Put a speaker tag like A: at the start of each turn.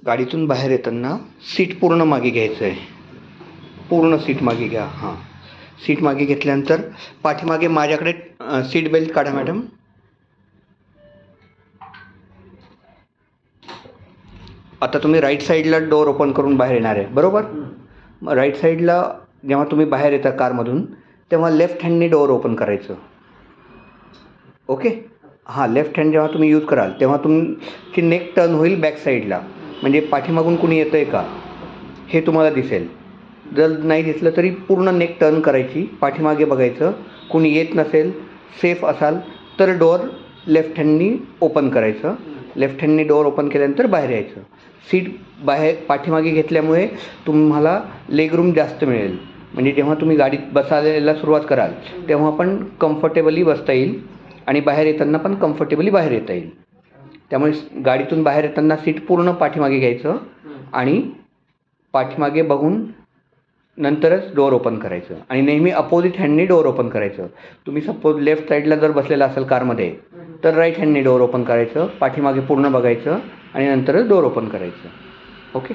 A: गाडीतून बाहेर येताना सीट पूर्ण मागे घ्यायचं आहे. पूर्ण सीट मागे घ्या. हां, सीट मागे घेतल्यानंतर पाठीमागे माझ्याकडे सीट बेल्ट काढा मॅडम. आता तुम्ही राईट साईडला डोअर ओपन करून बाहेर येणार आहे, बरोबर. मग राईट साईडला जेव्हा तुम्ही बाहेर येता कारमधून तेव्हा लेफ्ट हँडने डोअर ओपन करायचं. ओके. हां, लेफ्ट हँड जेव्हा तुम्ही यूज कराल तेव्हा तुमची नेक टर्न होईल बॅक साईडला, म्हणजे पाठीमागून कुणी येतं आहे का हे तुम्हाला दिसेल. जर नाही दिसलं तरी पूर्ण नेक टर्न करायची, पाठीमागे बघायचं. कुणी येत नसेल, सेफ असाल तर डोअर लेफ्ट हँडनी ओपन करायचं. लेफ्ट हँडनी डोअर ओपन केल्यानंतर बाहेर यायचं. सीट बाहेर पाठीमागे घेतल्यामुळे तुम्हाला लेगरूम जास्त मिळेल, म्हणजे जेव्हा तुम्ही गाडीत बसायला सुरुवात कराल तेव्हा पण कम्फर्टेबली बसता येईल आणि बाहेर येताना पण कम्फर्टेबली बाहेर येता येईल. त्यामुळे गाडीतून बाहेर येताना सीट पूर्ण पाठीमागे घ्यायचं आणि पाठीमागे बघून नंतरच डोअर ओपन करायचं आणि नेहमी अपोजिट हँडनी डोअर ओपन करायचं. तुम्ही सपोज लेफ्ट साईडला जर बसलेला असेल कारमध्ये तर राईट हँडनी डोअर ओपन करायचं, पाठीमागे पूर्ण बघायचं आणि नंतरच डोअर ओपन करायचं. ओके.